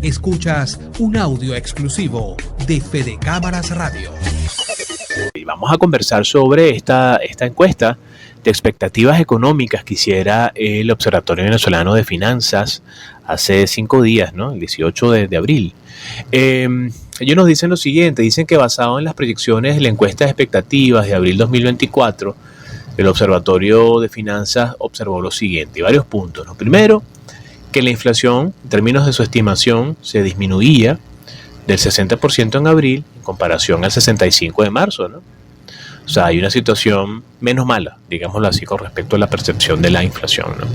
Escuchas un audio exclusivo de Fede Cámaras Radio. Y vamos a conversar sobre esta encuesta de expectativas económicas que hiciera el Observatorio Venezolano de Finanzas hace 5 días, ¿no? El 18 de abril. Ellos nos dicen lo siguiente, dicen que basado en las proyecciones de la encuesta de expectativas de abril 2024, el Observatorio de Finanzas observó lo siguiente, varios puntos, ¿no? Primero, que la inflación, en términos de su estimación, se disminuía del 60% en abril en comparación al 65% de marzo, ¿no? O sea, hay una situación menos mala, digámoslo así, con respecto a la percepción de la inflación, ¿no?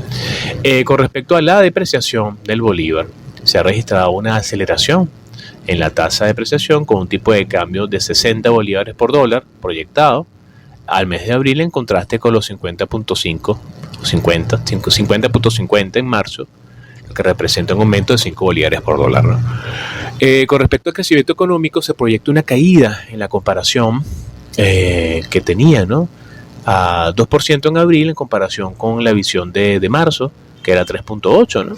Con respecto a la depreciación del bolívar, se ha registrado una aceleración en la tasa de depreciación con un tipo de cambio de 60 bolívares por dólar proyectado al mes de abril en contraste con los 50.50 en marzo, que representa un aumento de 5 bolívares por dólar, ¿no? Con respecto al crecimiento económico, se proyecta una caída en la comparación que tenía, ¿no? A 2% en abril en comparación con la visión de marzo, que era 3.8, ¿no?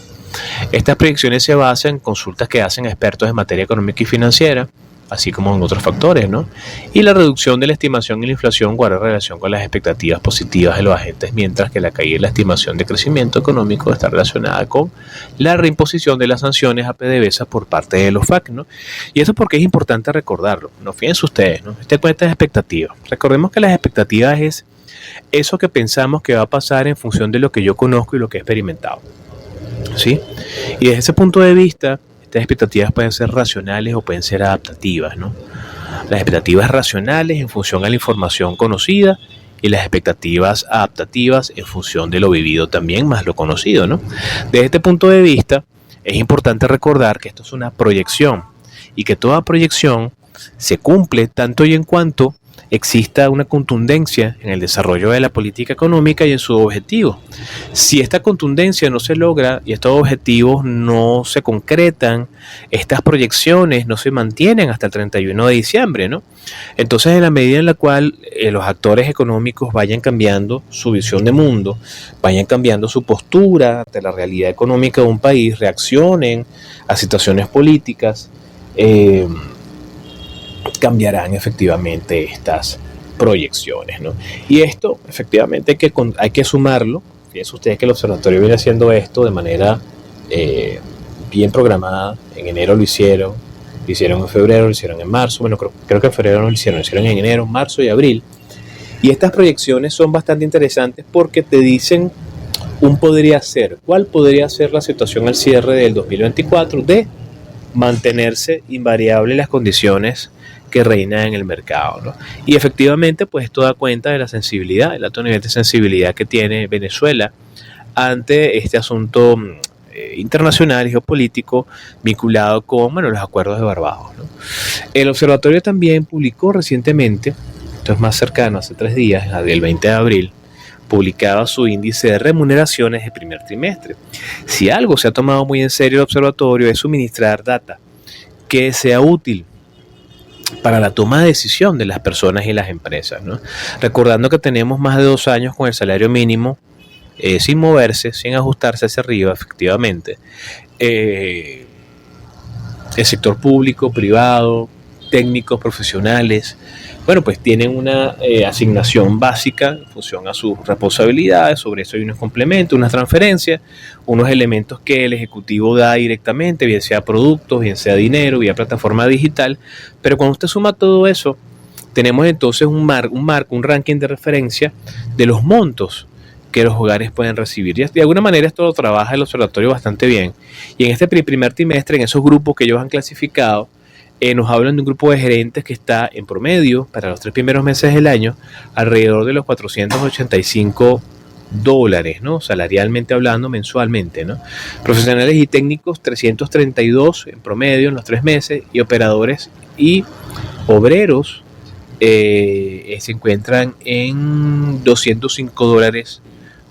Estas proyecciones se basan en consultas que hacen expertos en materia económica y financiera, así como en otros factores, ¿no? Y la reducción de la estimación y la inflación guarda relación con las expectativas positivas de los agentes, mientras que la caída en la estimación de crecimiento económico está relacionada con la reimposición de las sanciones a PDVSA por parte de los FAC, ¿no? Y eso porque es importante recordarlo, ¿no? Fíjense ustedes, ¿no? Esta cuenta es expectativa. Recordemos que las expectativas es eso que pensamos que va a pasar en función de lo que yo conozco y lo que he experimentado, ¿sí? Y desde ese punto de vista, estas expectativas pueden ser racionales o pueden ser adaptativas, ¿no? Las expectativas racionales en función a la información conocida y las expectativas adaptativas en función de lo vivido también más lo conocido, ¿no? Desde este punto de vista es importante recordar que esto es una proyección y que toda proyección se cumple tanto y en cuanto exista una contundencia en el desarrollo de la política económica y en su objetivo. Si esta contundencia no se logra y estos objetivos no se concretan, estas proyecciones no se mantienen hasta el 31 de diciembre, ¿no? Entonces, en la medida en la cual los actores económicos vayan cambiando su visión de mundo, vayan cambiando su postura ante la realidad económica de un país, reaccionen a situaciones políticas, cambiarán efectivamente estas proyecciones, ¿no? Y esto efectivamente hay que sumarlo. Fíjense ustedes que el observatorio viene haciendo esto de manera bien programada. En enero lo hicieron en febrero, lo hicieron en marzo, bueno, creo que en febrero no lo hicieron en enero, marzo y abril. Y estas proyecciones son bastante interesantes porque te dicen cuál podría ser la situación al cierre del 2024 de mantenerse invariables las condiciones que reina en el mercado, ¿no? Y efectivamente, pues esto da cuenta de la sensibilidad, el alto nivel de sensibilidad que tiene Venezuela ante este asunto internacional y geopolítico vinculado con, los acuerdos de Barbados, ¿no? El observatorio también publicó recientemente, esto es más cercano, hace 3 días, el 20 de abril, publicaba su índice de remuneraciones de primer trimestre. Si algo se ha tomado muy en serio el observatorio es suministrar data que sea útil para la toma de decisión de las personas y las empresas, ¿no? Recordando que tenemos más de 2 años con el salario mínimo sin moverse, sin ajustarse hacia arriba, efectivamente. El sector público, privado, técnicos, profesionales, pues tienen una asignación básica en función a sus responsabilidades. Sobre eso hay unos complementos, unas transferencias, unos elementos que el ejecutivo da directamente, bien sea productos, bien sea dinero, vía plataforma digital. Pero cuando usted suma todo eso, tenemos entonces un ranking de referencia de los montos que los hogares pueden recibir. Y de alguna manera esto lo trabaja el observatorio bastante bien. Y en este primer trimestre, en esos grupos que ellos han clasificado, nos hablan de un grupo de gerentes que está en promedio para los 3 primeros meses del año alrededor de los $485, ¿no? Salarialmente hablando, mensualmente, ¿no? Profesionales y técnicos 332 en promedio en los 3 meses y operadores y obreros se encuentran en $205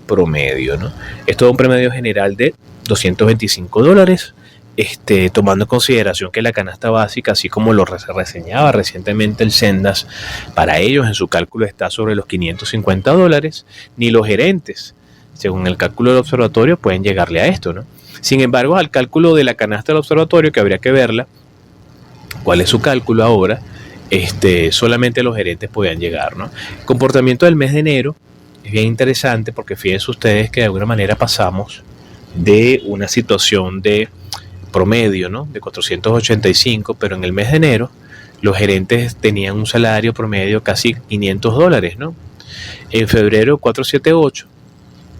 promedio, ¿no? Esto es un promedio general de $225. Tomando en consideración que la canasta básica, así como lo reseñaba recientemente el Sendas, para ellos en su cálculo está sobre los $550, ni los gerentes, según el cálculo del observatorio, pueden llegarle a esto, ¿no? Sin embargo, al cálculo de la canasta del observatorio, que habría que verla, cuál es su cálculo ahora, solamente los gerentes podían llegar, ¿no? El comportamiento del mes de enero es bien interesante porque fíjense ustedes que de alguna manera pasamos de una situación de promedio, ¿no?, de 485, pero en el mes de enero los gerentes tenían un salario promedio casi $500, ¿no? En febrero 478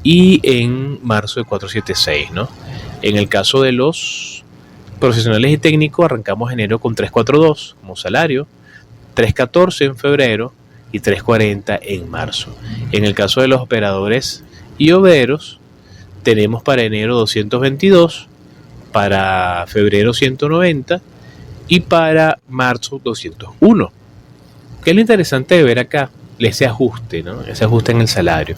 y en marzo de 476, ¿no? En el caso de los profesionales y técnicos arrancamos enero con 342 como salario, 314 en febrero y 340 en marzo. En el caso de los operadores y obreros tenemos para enero 222, para febrero 190 y para marzo 201. ¿Qué es lo interesante de ver acá? Ese ajuste, ¿no? Ese ajuste en el salario.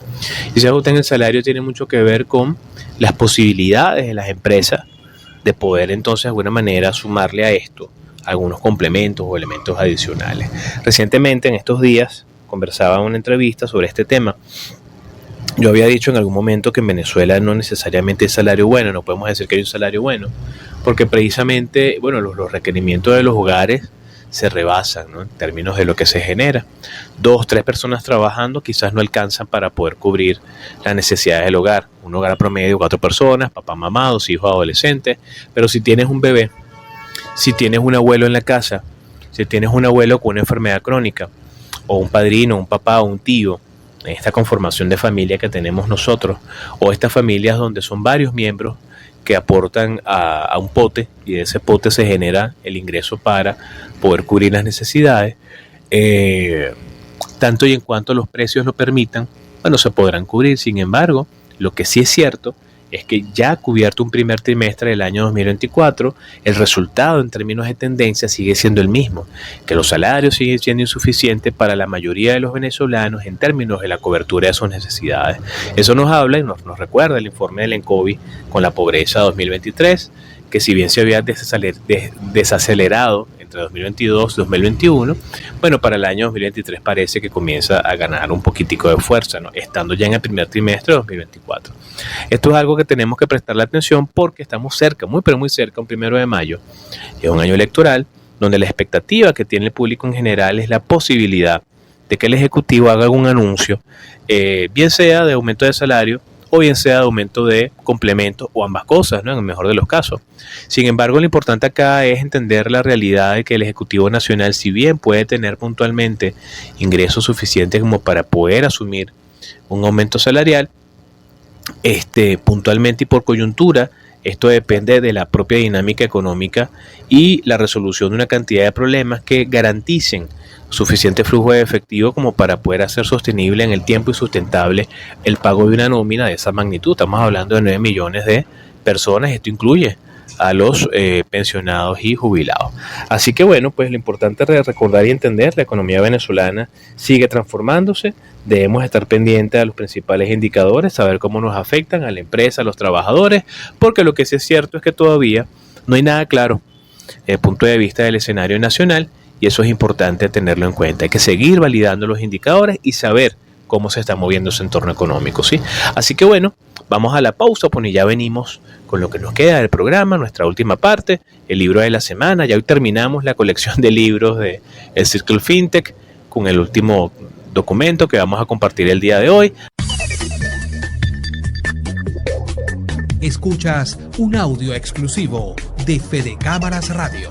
Y ese ajuste en el salario tiene mucho que ver con las posibilidades de las empresas de poder entonces de alguna manera sumarle a esto algunos complementos o elementos adicionales. Recientemente, en estos días, conversaba en una entrevista sobre este tema. Yo había dicho en algún momento que en Venezuela no necesariamente hay salario bueno, no podemos decir que hay un salario bueno, porque precisamente, bueno, los requerimientos de los hogares se rebasan, ¿no?, en términos de lo que se genera. 2, 3 personas trabajando quizás no alcanzan para poder cubrir las necesidades del hogar. Un hogar promedio, 4 personas, papá, mamá, 2 hijos adolescentes. Pero si tienes un bebé, si tienes un abuelo en la casa, si tienes un abuelo con una enfermedad crónica, o un padrino, un papá o un tío, en esta conformación de familia que tenemos nosotros, o estas familias donde son varios miembros que aportan a un pote, y de ese pote se genera el ingreso para poder cubrir las necesidades, tanto y en cuanto los precios lo permitan, bueno, se podrán cubrir. Sin embargo, lo que sí es cierto es que ya cubierto un primer trimestre del año 2024, el resultado en términos de tendencia sigue siendo el mismo, que los salarios siguen siendo insuficientes para la mayoría de los venezolanos en términos de la cobertura de sus necesidades. Eso nos habla y nos recuerda el informe del ENCOVI con la pobreza 2023, que si bien se había desacelerado entre 2022 y 2021, bueno, para el año 2023 parece que comienza a ganar un poquitico de fuerza, ¿no?, estando ya en el primer trimestre de 2024. Esto es algo que tenemos que prestarle atención porque estamos cerca, muy pero muy cerca, un 1 de mayo, es un año electoral donde la expectativa que tiene el público en general es la posibilidad de que el Ejecutivo haga algún anuncio, bien sea de aumento de salario o bien sea de aumento de complementos o ambas cosas, ¿no?, en el mejor de los casos. Sin embargo, lo importante acá es entender la realidad de que el Ejecutivo Nacional, si bien puede tener puntualmente ingresos suficientes como para poder asumir un aumento salarial, puntualmente y por coyuntura, esto depende de la propia dinámica económica y la resolución de una cantidad de problemas que garanticen suficiente flujo de efectivo como para poder hacer sostenible en el tiempo y sustentable el pago de una nómina de esa magnitud. Estamos hablando de 9 millones de personas, esto incluye a los pensionados y jubilados. Así que bueno, pues lo importante es recordar y entender, la economía venezolana sigue transformándose, debemos estar pendientes a los principales indicadores, saber cómo nos afectan a la empresa, a los trabajadores, porque lo que sí es cierto es que todavía no hay nada claro desde el punto de vista del escenario nacional, y eso es importante tenerlo en cuenta. Hay que seguir validando los indicadores y saber cómo se está moviendo ese entorno económico, ¿sí? Así que bueno, vamos a la pausa, pues ya venimos con lo que nos queda del programa, nuestra última parte, el libro de la semana. Ya hoy terminamos la colección de libros de el Circle FinTech con el último documento que vamos a compartir el día de hoy. Escuchas un audio exclusivo de Fede Cámaras Radio.